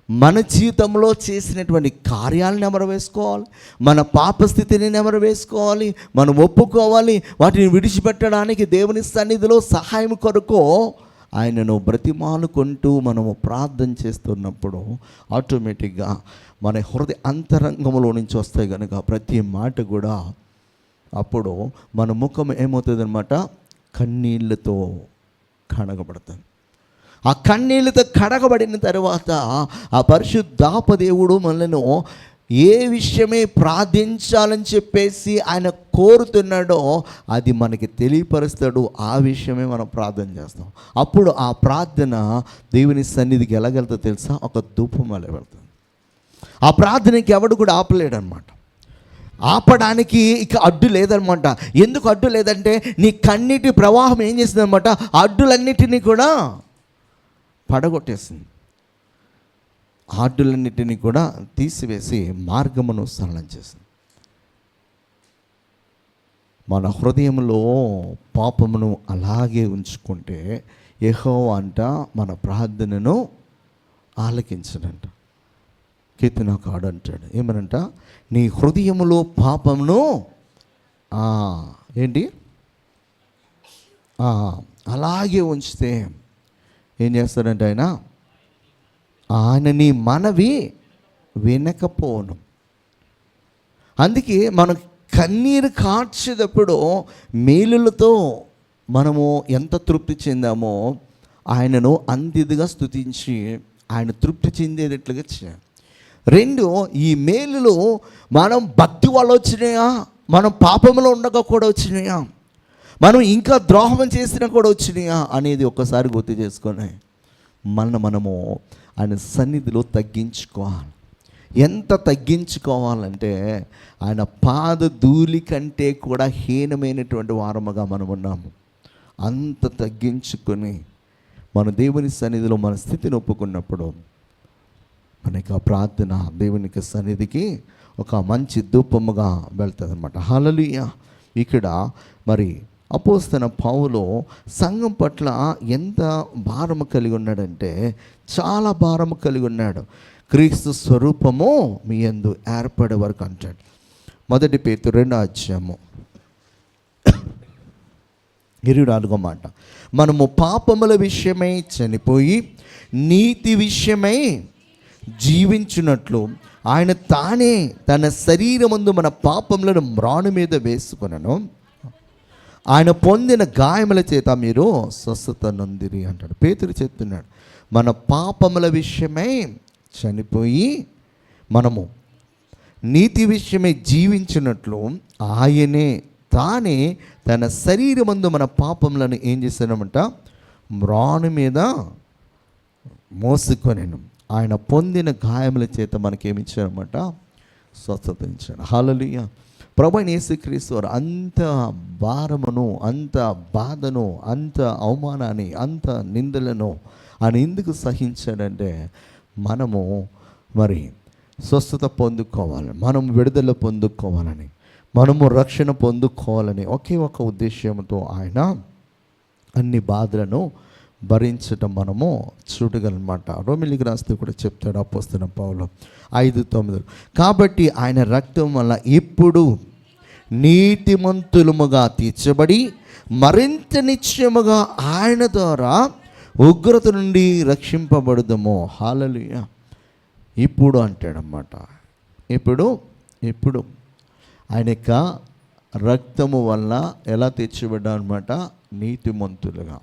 మన జీవితంలో చేసినటువంటి కార్యాలను నెమరవేసుకోవాలి, మన పాపస్థితిని నెమరవేసుకోవాలి, మనం ఒప్పుకోవాలి. వాటిని విడిచిపెట్టడానికి దేవుని సన్నిధిలో సహాయం కొరకు ఆయనను బ్రతిమాలుకుంటూ మనము ప్రార్థన చేస్తున్నప్పుడు ఆటోమేటిక్గా మన హృదయ అంతరంగంలో నుంచి వస్తాయి కనుక ప్రతి మాట కూడా అప్పుడు మన ముఖం ఏమవుతుంది అనమాట, కన్నీళ్ళతో కడగబడుతుంది. ఆ కన్నీళ్ళతో కడగబడిన తర్వాత ఆ పరిశుద్ధాత్మ దేవుడు మనలను ఏ విషయమే ప్రార్థించాలని చెప్పేసి ఆయన కోరుతున్నాడో అది మనకి తెలియపరుస్తాడు. ఆ విషయమే మనం ప్రార్థన చేస్తాం. అప్పుడు ఆ ప్రార్థన దేవుని సన్నిధికి ఎలాగెళ్తా తెలుసా? ఒక ధూపం వలె వెళ్తుంది. ఆ ప్రార్థనకి ఎవడు కూడా ఆపలేడు అనమాట. ఆపడానికి ఇక అడ్డు లేదనమాట. ఎందుకు అడ్డు లేదంటే నీ కన్నీటి ప్రవాహం ఏం చేస్తుంది అనమాట, అడ్డులన్నిటినీ కూడా పడగొట్టేసింది. అడ్డులన్నిటినీ కూడా తీసివేసి మార్గమును సరళం చేసింది. మన హృదయంలో పాపమును అలాగే ఉంచుకుంటే యెహోవా అంట మన ప్రార్థనను ఆలకించడంట. కీర్తనకారుడు అంటాడు ఏమనంట, నీ హృదయములో పాపమును ఏంటి అలాగే ఉంచితే ఏం చేస్తాడంటే ఆయన నీ మనవి వినకపోను. అందుకే మనం కన్నీరు కార్చేటప్పుడు మేలులతో మనము ఎంత తృప్తి చెందామో ఆయనను అంతిదిగా స్తుతించి ఆయన తృప్తి చెందేటట్లుగా చేయాలి. రెండు, ఈ మేలులు మనం భక్తి వల్ల వచ్చినాయా, మనం పాపంలో ఉండగా కూడా వచ్చినాయా, మనం ఇంకా ద్రోహం చేసినా కూడా వచ్చినాయా అనేది ఒక్కసారి గుర్తు చేసుకొని మనము ఆయన సన్నిధిలో తగ్గించుకోవాలి. ఎంత తగ్గించుకోవాలంటే ఆయన పాద ధూళి కంటే కూడా హీనమైనటువంటి వారముగా మనం ఉన్నాము. అంత తగ్గించుకొని మన దేవుని సన్నిధిలో మన స్థితిని ఒప్పుకున్నప్పుడు మనకి ఆ ప్రార్థన దేవునికి సన్నిధికి ఒక మంచి ధూపముగా వెళ్తుంది అనమాట. హల్లెలూయా. ఇక్కడ మరి అపోస్తలుడైన పౌలు సంఘం పట్ల ఎంత భారము కలిగి ఉన్నాడంటే చాలా భారము కలిగి ఉన్నాడు. క్రీస్తు స్వరూపము మీ యందు ఏర్పడే వరకు అంటాడు. 1 పేతురు 2:24 మాట, మనము పాపముల విషయమై చనిపోయి నీతి విషయమై జీవించున్నట్లు ఆయన తానే తన శరీరమందు మన పాపములను మ్రాను మీద వేసుకొనెను, ఆయన పొందిన గాయముల చేత మీరు స్వస్థత నొందిరి అంటాడు. పేతురు చెప్తున్నాడు, మన పాపముల విషయమై చనిపోయి మనము నీతి విషయమై జీవించినట్లు ఆయనే తానే తన శరీరమందు మన పాపములను ఏం చేశానమంట, మ్రాను మీద మోసుకొనెను, ఆయన పొందిన గాయముల చేత మనకేమిచ్చారన్నమాట, స్వస్థత ఇచ్చాడు. హల్లెలూయా. ప్రభువైన యేసుక్రీస్తు వారు అంత భారమును, అంత బాధను, అంత అవమానాన్ని, అంత నిందలను ఆయన ఎందుకు సహించాడంటే మనము మరి స్వస్థత పొందుకోవాలి, మనం విడుదల పొందుకోవాలని, మనము రక్షణ పొందుకోవాలని ఒకే ఒక ఉద్దేశంతో ఆయన అన్ని బాధలను భరించటం మనము చూడగలమాట. రోమిలికి రాస్తే కూడా చెప్తాడు అపోస్తలుడైన పౌలు 5:9, కాబట్టి ఆయన రక్తం వల్ల ఇప్పుడు నీతిమంతులముగా తీర్చబడి మరింత నిశ్చయముగా ఆయన ద్వారా ఉగ్రత నుండి రక్షింపబడుదము. హల్లెలూయా. ఇప్పుడు అంటాడన్నమాట, ఇప్పుడు ఆయన యొక్క రక్తము వల్ల ఎలా తీర్చబడ్డా అనమాట, నీతిమంతులుగా.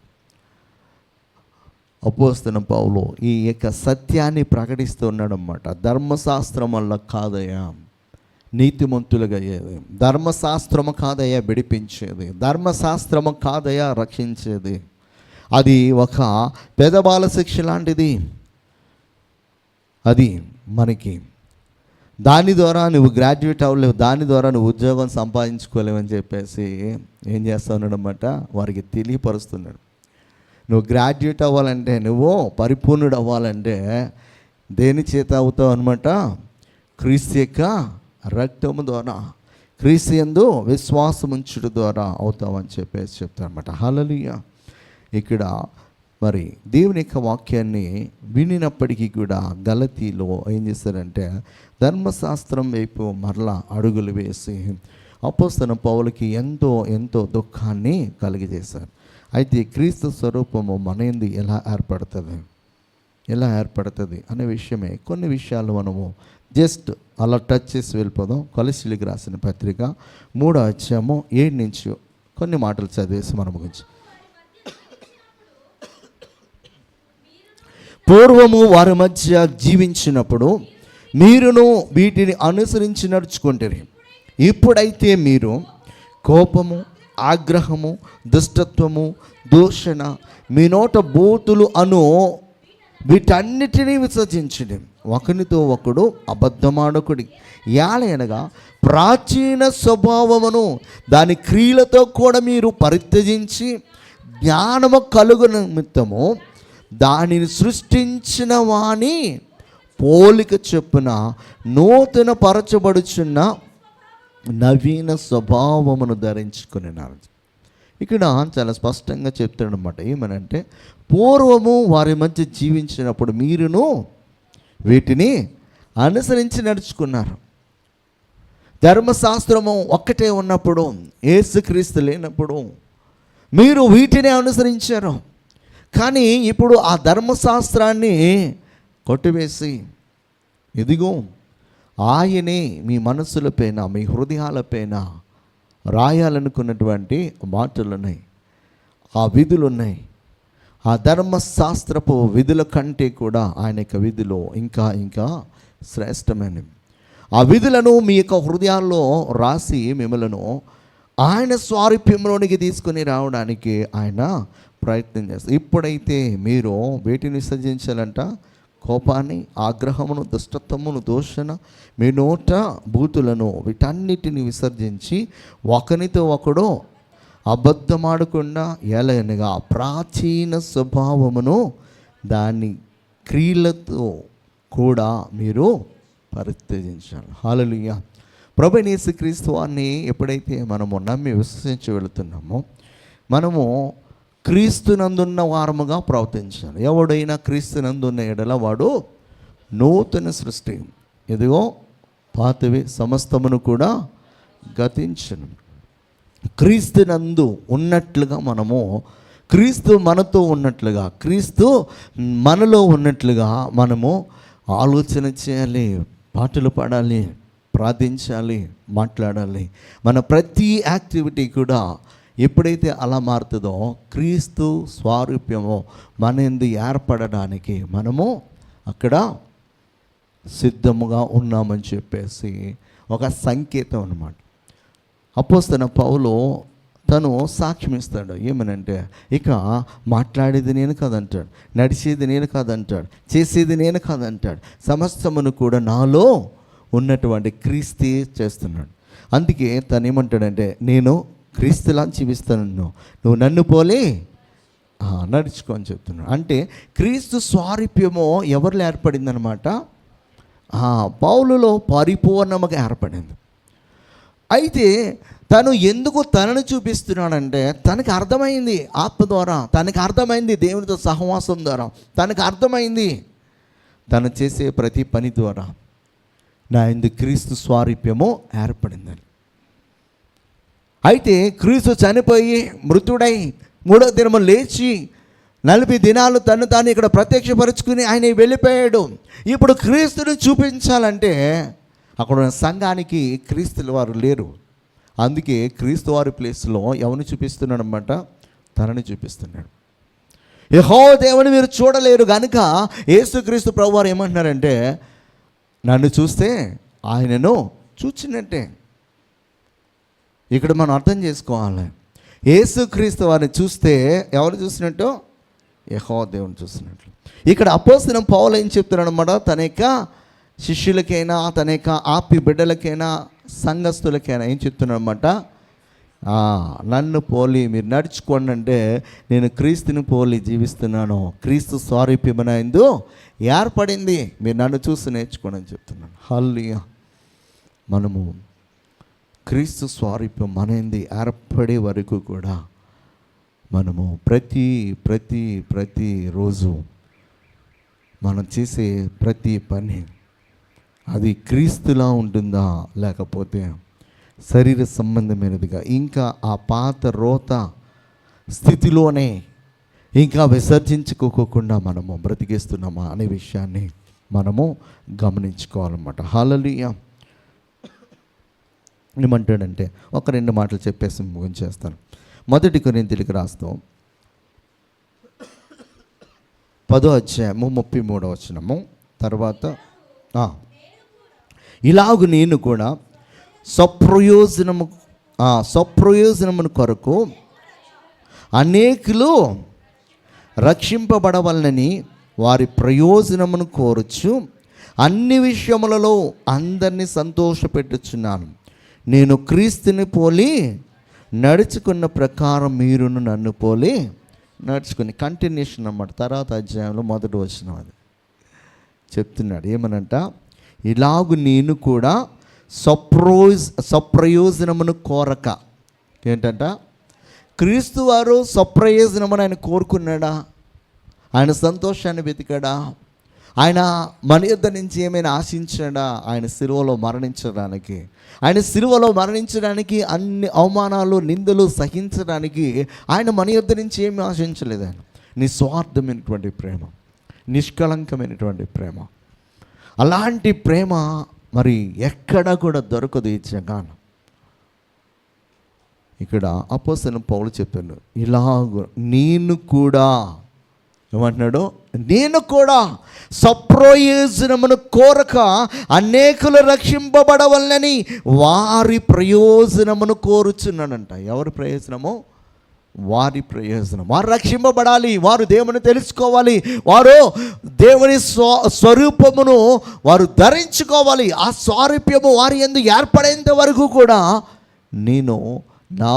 అపోస్తలుడైన పౌలు ఈ యొక్క సత్యాన్ని ప్రకటిస్తూ ఉన్నాడన్నమాట. ధర్మశాస్త్రం వల్ల కాదయ్యా నీతిమంతులుగా అయ్యేది, ధర్మశాస్త్రము కాదయ్యా విడిపించేది, ధర్మశాస్త్రము కాదయ్యా రక్షించేది, అది ఒక పెదబాల శిక్ష లాంటిది. అది మనకి దాని ద్వారా నువ్వు గ్రాడ్యుయేట్ అవ్వలేవు, దాని ద్వారా నువ్వు ఉద్యోగం సంపాదించుకోలేవు అని చెప్పేసి ఏం చేస్తా ఉన్నాడన్నమాట, వారికి తెలియపరుస్తున్నాడు. నువ్వు గ్రాడ్యుయేట్ అవ్వాలంటే, నువ్వు పరిపూర్ణుడు అవ్వాలంటే దేని చేత అవుతావు అనమాట, క్రీస్తు యొక్క రక్తము ద్వారా, క్రీస్తు యందు విశ్వాసం ఉంచుట ద్వారా అవుతామని చెప్పేసి చెప్తారనమాట. హల్లెలూయా. ఇక్కడ మరి దేవుని యొక్క వాక్యాన్ని వినినప్పటికీ కూడా గలతీలో ఏం చేశారంటే ధర్మశాస్త్రం వైపు మరలా అడుగులు వేసి అపోస్తలుడైన పౌలుకి ఎంతో ఎంతో దుఃఖాన్ని కలిగజేశారు. అయితే క్రీస్తు స్వరూపము మన యందు ఎలా ఏర్పడుతుంది అనే విషయమే కొన్ని విషయాలు మనము జస్ట్ అలా టచ్ చేసి వెళ్ళిపోదాం. కొలస్సీయులకు రాసిన పత్రిక 3వ అధ్యాయము 7 నుంచి కొన్ని మాటలు చదివేసి మనం ముగించి. పూర్వము వారి మధ్య జీవించినప్పుడు మీరును వీటిని అనుసరించి నడుచుకుంటారు. ఇప్పుడైతే మీరు కోపము, ఆగ్రహము, దుష్టత్వము, దూషణ, మీ నోట బూతులు అను వీటన్నిటినీ విసర్జించండి. ఒకనితో ఒకడు అబద్ధమాడకుడి. ఏలయనగా ప్రాచీన స్వభావమును దాని క్రియలతో కూడా మీరు పరిత్యజించి జ్ఞానము కలుగు నిమిత్తము దానిని సృష్టించిన వాని పోలిక చొప్పున నూతన పరచబడుచున్న నవీన స్వభావమును ధరించుకున్నారు. ఇక్కడ చాలా స్పష్టంగా చెప్తాడనమాట. ఏమనంటే పూర్వము వారి మధ్య జీవించినప్పుడు మీరును వీటిని అనుసరించి నడుచుకున్నారు. ధర్మశాస్త్రము ఒక్కటే ఉన్నప్పుడు, యేసుక్రీస్తు లేనప్పుడు మీరు వీటిని అనుసరించారు. కానీ ఇప్పుడు ఆ ధర్మశాస్త్రాన్ని కొట్టివేసి ఇదిగో ఆయనే మీ మనసులపైన, మీ హృదయాలపైన రాయాలనుకున్నటువంటి మాటలున్నాయి, ఆ విధులున్నాయి. ఆ ధర్మశాస్త్రపు విధుల కంటే కూడా ఆయన యొక్క విధులు ఇంకా ఇంకా శ్రేష్టమైనవి. ఆ విధులను మీ యొక్క హృదయాల్లో రాసి మిమ్మలను ఆయన స్వారూప్యంలోనికి తీసుకొని రావడానికి ఆయన ప్రయత్నం చేస్తారు. ఇప్పుడైతే మీరు వేటిని విసర్జించాలంట? కోపాన్ని, ఆగ్రహమును, దుష్టత్వమును, దూషణ, మీ నోట బూతులను వీటన్నిటిని విసర్జించి ఒకనితో ఒకడు అబద్ధమాడకుండా ఏలయనగా ప్రాచీన స్వభావమును దాని క్రియలతో కూడా మీరు పరిత్యజించాలి. హల్లెలూయా. ప్రభువైన యేసుక్రీస్తు వారిని ఎప్పుడైతే మనము నమ్మి విశ్వసించి వెళుతున్నామో మనము క్రీస్తునందున్న వారముగా ప్రవర్తించాలి. ఎవడైనా క్రీస్తునందున్న ఎడల వాడు నూతన సృష్టి. ఇదిగో పాతవి సమస్తమును కూడా గతించను. క్రీస్తునందు ఉన్నట్లుగా మనము, క్రీస్తు మనతో ఉన్నట్లుగా, క్రీస్తు మనలో ఉన్నట్లుగా మనము ఆలోచన చేయాలి, పాటలు పాడాలి, ప్రార్థించాలి, మాట్లాడాలి. మన ప్రతి యాక్టివిటీ కూడా ఎప్పుడైతే అలా మారుతుందో క్రీస్తు స్వారూప్యమో మన యందు ఏర్పడడానికి మనము అక్కడ సిద్ధముగా ఉన్నామని చెప్పేసి ఒక సంకేతం అన్నమాట. అపోస్తలుడైన పౌలు తను సాక్ష్యం ఇస్తాడు. ఏమనంటే ఇక మాట్లాడేది నేను కాదంటాడు, నడిచేది నేను కాదంటాడు, చేసేది నేను కాదంటాడు, సమస్తమును కూడా నాలో ఉన్నటువంటి క్రీస్తే చేస్తున్నాడు. అందుకే తను ఏమంటాడంటే నేను క్రీస్తులా జీవిస్తాను, నువ్వు నన్ను పోలే నడుచుకో అని చెప్తున్నాడు. అంటే క్రీస్తు స్వారూప్యము ఎవరిలో ఏర్పడిందనమాట? పౌలులో పరిపూర్ణముగా ఏర్పడింది. అయితే తను ఎందుకు తనను చూపిస్తున్నాడంటే తనకు అర్థమైంది ఆత్మ ద్వారా, తనకు అర్థమైంది దేవునితో సహవాసం ద్వారా, తనకు అర్థమైంది తను చేసే ప్రతి పని ద్వారా నా యందు క్రీస్తు స్వారూప్యము ఏర్పడిందని. అయితే క్రీస్తు చనిపోయి మృతుడై 3వ దినము లేచి 40 దినాలు తను తాను ఇక్కడ ప్రత్యక్షపరుచుకుని ఆయన వెళ్ళిపోయాడు. ఇప్పుడు క్రీస్తుని చూపించాలంటే అక్కడ ఉన్న సంఘానికి క్రీస్తుల వారు లేరు. అందుకే క్రీస్తు వారి ప్లేస్లో ఎవరిని చూపిస్తున్నాడు అన్నమాట? తనని చూపిస్తున్నాడు. యెహోవా దేవుని మీరు చూడలేరు కనుక యేసుక్రీస్తు ప్రభువారు ఏమంటున్నారంటే నన్ను చూస్తే ఆయనను చూచినట్టే. ఇక్కడ మనం అర్థం చేసుకోవాలి, యేసుక్రీస్తు వారిని చూస్తే ఎవరు చూసినట్టు? యెహోవా దేవుని చూసినట్లు. ఇక్కడ అపోస్తలుడైన పౌలు ఏం చెప్తున్నాడు అన్నమాట? తన యొక్క శిష్యులకైనా, తన యొక్క ఆపి బిడ్డలకైనా, సంఘస్థులకైనా ఏం చెప్తున్నాడు అన్నమాట? నన్ను పోలి మీరు నడుచుకోండి అంటే నేను క్రీస్తుని పోలి జీవిస్తున్నాను, క్రీస్తు స్వారూప్యమున యందు ఏర్పడింది, మీరు నన్ను చూసి నేర్చుకోండి అని చెప్తున్నాను. హల్లెలూయా. మనము క్రీస్తు స్వారూప్యం మనది ఏర్పడే వరకు కూడా మనము ప్రతి రోజు మనం చేసే ప్రతి పని అది క్రీస్తులా ఉంటుందా, లేకపోతే శరీర సంబంధమైనదిగా ఇంకా ఆ పాత రోత స్థితిలోనే ఇంకా విసర్జించుకోకుండా మనము బ్రతికేస్తున్నామా అనే విషయాన్ని మనము గమనించుకోవాలన్నమాట. హల్లెలూయా. ఏమంటాడంటే ఒక 2 మాటలు చెప్పేసి ముగించేస్తాను. 1 కొరింథీయులకు రాస్తాం 10వ అధ్యాయము 33వ వచనము తర్వాత ఇలాగు నేను కూడా స్వప్రయోజనమును కొరకు అనేకులు రక్షింపబడవలనని వారి ప్రయోజనమును కోరుచు అన్ని విషయములలో అందరినీ సంతోషపెట్టుచున్నాను. నేను క్రీస్తుని పోలి నడుచుకున్న ప్రకారం మీరును నన్ను పోలి నడుచుకుని. కంటిన్యూషన్ అన్నమాట. తర్వాత అధ్యాయంలో 1వ వచనం అది చెప్తున్నాడు. ఏమనంట, ఇలాగు నేను కూడా స్వప్రయోజనమును కోరక. ఏంటంట, క్రీస్తు వారు స్వప్రయోజనమును ఆయన కోరుకున్నాడా? ఆయన సంతోషాన్ని వెతికాడా? ఆయన మన యొద్ద నుంచి ఏమైనా ఆశించాడా? ఆయన సిలువలో మరణించడానికి అన్ని అవమానాలు నిందలు సహించడానికి ఆయన మన యొద్ద నుంచి ఏమి ఆశించలేదు. ఆయన నిస్వార్థమైనటువంటి ప్రేమ, నిష్కళంకమైనటువంటి ప్రేమ. అలాంటి ప్రేమ మరి ఎక్కడ కూడా దొరకదు ఈ జగాన. ఇక్కడ అపోస్తలుడైన పౌలు చెప్పాను, ఇలాగ నేను కూడా ఏమంటున్నాడు, నేను కూడా స్వప్రయోజనమును కోరక అనేకులు రక్షింపబడవలనని వారి ప్రయోజనమును కోరుచున్నాడంట. ఎవరి ప్రయోజనము? వారి ప్రయోజనం. వారు రక్షింపబడాలి, వారు దేవుని తెలుసుకోవాలి, వారు దేవుని స్వరూపమును వారు ధరించుకోవాలి. ఆ స్వారూప్యము వారి యందు ఏర్పడేంత వరకు కూడా నేను నా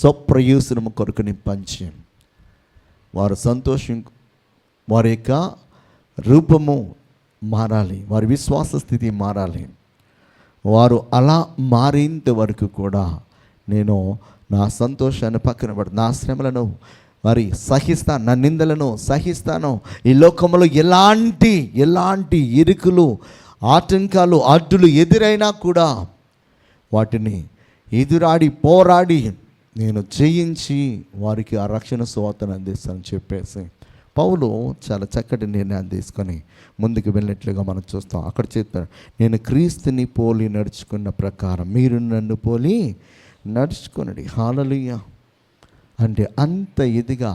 స్వప్రయోజనము కొరకు నేను పంచాను. వారు సంతోషం, వారి యొక్క రూపము మారాలి, వారి విశ్వాస స్థితి మారాలి. వారు అలా మారేంత వరకు కూడా నేను నా సంతోషాన్ని పక్కన పెడతాను, నా శ్రమలను మరి సహిస్తాను, నా నిందలను సహిస్తాను. ఈ లోకంలో ఎలాంటి ఇరుకులు, ఆటంకాలు, అడ్డులు ఎదురైనా కూడా వాటిని ఎదురాడి పోరాడి నేను జయించి వారికి ఆ రక్షణ సువార్తను అందిస్తానని చెప్పేసి పౌలు చాలా చక్కటి నిర్ణయాన్ని తీసుకొని ముందుకు వెళ్ళినట్లుగా మనం చూస్తాం. అక్కడ చెప్తాడు, నేను క్రీస్తుని పోలి నడుచుకున్న ప్రకారం మీరు నన్ను పోలి నడుచుకునండి. హల్లెలూయా. అంటే అంత ఇదిగా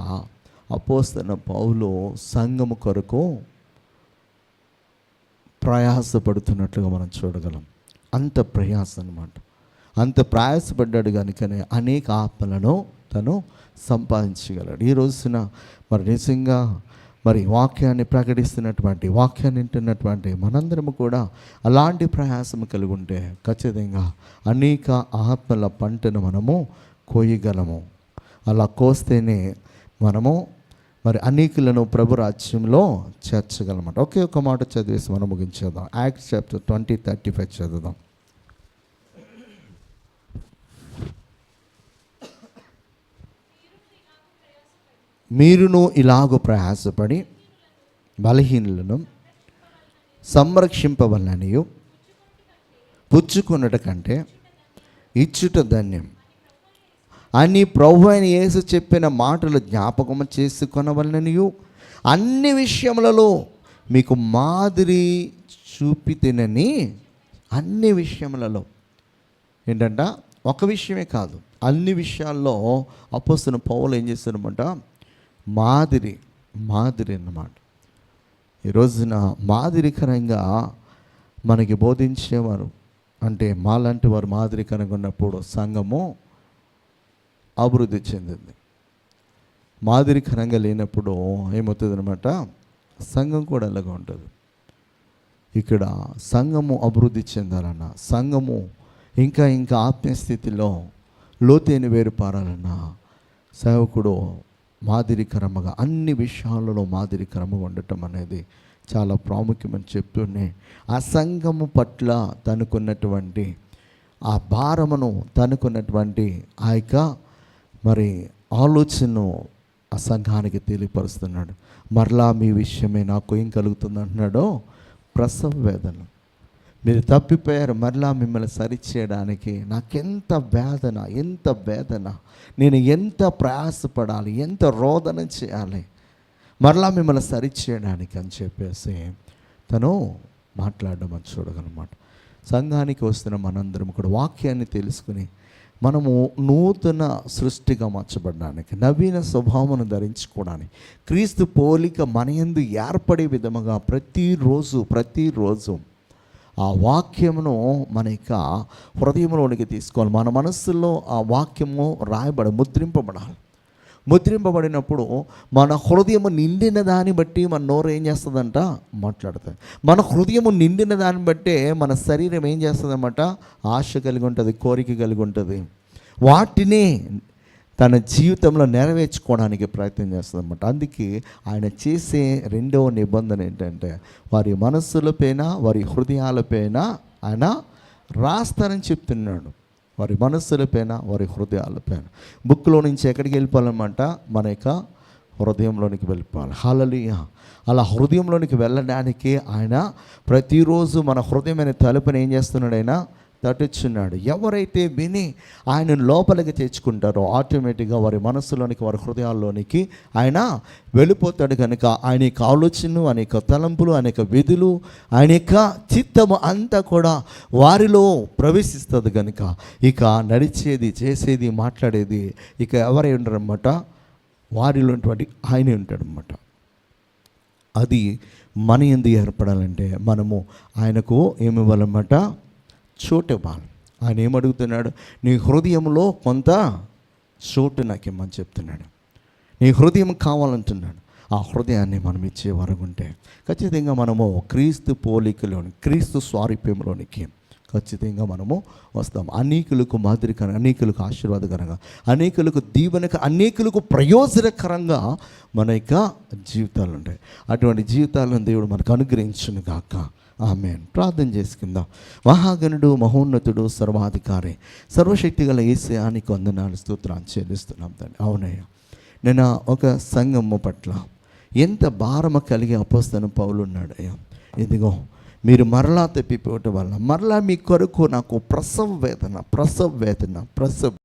అపోస్తలుడైన పౌలు సంఘము కొరకు ప్రయాసపడుతున్నట్లుగా మనం చూడగలం. అంత ప్రయాస అన్నమాట. అంత ప్రయాసపడ్డాడు కనుకనే అనేక ఆత్మలను తను సంపాదించగలడు. ఈ రోజున మరి నిజంగా మరి వాక్యాన్ని ప్రకటిస్తున్నటువంటి, వాక్యాన్ని వింటున్నటువంటి మనందరము కూడా అలాంటి ప్రయాసం కలిగి ఉంటే ఖచ్చితంగా అనేక ఆత్మల పంటను మనము కోయగలము. అలా కోస్తేనే మనము మరి అనేకులను ప్రభు రాజ్యంలో చేర్చగలమాట. ఒకే ఒక మాట చదివేసి మనం ముగించేద్దాం. యాక్ట్స్ చాప్టర్ 20:35 చదువుదాం. మీరును ఇలాగ ప్రయాసపడి బలహీనులను సంరక్షింపవలననియు పుచ్చుకొనుట కంటే ఇచ్చుట ధన్యం అని ప్రభువైన యేసు చెప్పిన మాటలు జ్ఞాపకం చేసుకొనవలననియు అన్ని విషయములలో మీకు మాదిరి చూపితేనని. అన్ని విషయములలో ఏంటంట, ఒక విషయమే కాదు, అన్ని విషయాల్లో అపోస్తలుడైన పౌలు ఏం చేస్తారన్నమాట, మాదిరి అన్నమాట. ఈ రోజున మాదిరికరంగా మనకి బోధించేవారు అంటే మాలాంటి వారు మాదిరికరంగా ఉన్నప్పుడు సంఘము అభివృద్ధి చెందింది. మాదిరికరంగా లేనప్పుడు ఏమవుతుంది అనమాట, సంఘం కూడా అలాగా ఉంటుంది. ఇక్కడ సంఘము అభివృద్ధి చెందాలన్నా, సంఘము ఇంకా ఆత్మీయ స్థితిలో లోతైన వేరుపారాలన్నా సేవకుడు మాదిరికరముగా అన్ని విషయాలలో మాదిరికరముగా ఉండటం అనేది చాలా ప్రాముఖ్యమని చెప్తూనే ఆ సంఘము పట్ల తనకున్నటువంటి ఆ భారమును తనుకున్నటువంటి ఆ యొక్క మరి ఆలోచనను ఆ సంఘానికి తెలియపరుస్తున్నాడు. మరలా మీ విషయమే నాకు ఏం కలుగుతుంది అంటున్నాడో, ప్రసవ వేదన. మీరు తప్పిపోయారు, మరలా మిమ్మల్ని సరిచేయడానికి నాకెంత వేదన, ఎంత వేదన, నేను ఎంత ప్రయాసపడాలి, ఎంత రోదన చేయాలి మరలా మిమ్మల్ని సరిచేయడానికి అని చెప్పేసి తను మాట్లాడడం అని చూడగలమాట. సంఘానికి వస్తున్న మనందరం కూడా వాక్యాన్ని తెలుసుకుని మనము నూతన సృష్టిగా మార్చబడడానికి, నవీన స్వభావమును ధరించుకోవడానికి, క్రీస్తు పోలిక మన యందు ఏర్పడే విధముగా ప్రతిరోజు ఆ వాక్యమును మన యొక్క హృదయంలోనికి తీసుకోవాలి. మన మనస్సులో ఆ వాక్యము ముద్రింపబడినప్పుడు మన హృదయము నిండిన దాన్ని బట్టి మన నోరు ఏం చేస్తుందంట, మాట్లాడుతుంది. మన హృదయము నిండిన దాన్ని బట్టే మన శరీరం ఏం చేస్తుందన్నమాట, ఆశ కలిగి ఉంటుంది, కోరిక కలిగి ఉంటుంది. వాటిని తన జీవితంలో నెరవేర్చుకోవడానికి ప్రయత్నం చేస్తుందన్నమాట. అందుకే ఆయన చేసే రెండవ నిబంధన ఏంటంటే, వారి మనస్సులపైన వారి హృదయాలపైన ఆయన రాస్తారని చెప్తున్నాడు. వారి మనస్సులపైన వారి హృదయాలపైన. బుక్లో నుంచి ఎక్కడికి వెళ్ళిపోవాలన్నమాట, మన యొక్క హృదయంలోనికి వెళ్ళిపోవాలి. హల్లెలూయా. అలా హృదయంలోనికి వెళ్ళడానికి ఆయన ప్రతిరోజు మన హృదయమైన తలుపుని ఏం చేస్తున్నాడు, ఆయన తట్టుచున్నాడు. ఎవరైతే విని ఆయన లోపలికి తెచ్చుకుంటారో ఆటోమేటిక్గా వారి మనస్సులోనికి, వారి హృదయాల్లోనికి ఆయన వెళ్ళిపోతాడు. కనుక ఆయన యొక్క ఆలోచనలు, ఆయన యొక్క తలంపులు, ఆయన యొక్క విధులు, ఆయన యొక్క చిత్తము అంతా కూడా వారిలో ప్రవేశిస్తుంది. కనుక ఇక నడిచేది, చేసేది, మాట్లాడేది ఇక ఎవరై ఉంటారన్నమాట, వారిలో ఉన్నటువంటి ఆయనే ఉంటాడనమాట. అది మన యందు ఏర్పడాలంటే మనము ఆయనకు ఏమి ఇవ్వాలన్నమాట, చోటు ఇవ్వాలి. ఆయన ఏమడుగుతున్నాడు, నీ హృదయంలో కొంత చోటు నాకు ఇమ్మని చెప్తున్నాడు. నీ హృదయం కావాలంటున్నాడు. ఆ హృదయాన్ని మనం ఇచ్చే వరకు ఉంటే ఖచ్చితంగా మనము క్రీస్తు పోలికలోని, క్రీస్తు స్వారూప్యంలోనికి ఖచ్చితంగా మనము వస్తాం. అనేకులకు మాదిరికరంగా, అనేకులకు ఆశీర్వాదకరంగా, అనేకులకు దీవెనక, అనేకులకు ప్రయోజనకరంగా మన యొక్క జీవితాలు ఉంటాయి. అటువంటి జీవితాలను దేవుడు మనకు అనుగ్రహించును గాక. ఆమేన్. ప్రార్థన చేసుకుందాం. మహాగణుడు, మహోన్నతుడు, సర్వాధికారి, సర్వశక్తిగల యేసయ్యానికి వందనాలు, స్తోత్రాలు చెల్లిస్తున్నాం తండ్రి. అవునయ్యా, నేను ఒక సంఘము పట్ల ఎంత భారమ కలిగి అపోస్తలుడైన పౌలు ఉన్నాడు. అయ్యా, ఇదిగో మీరు మరలా తప్పిపోవటం వల్ల మరలా మీ కొరకు నాకు ప్రసవ వేదన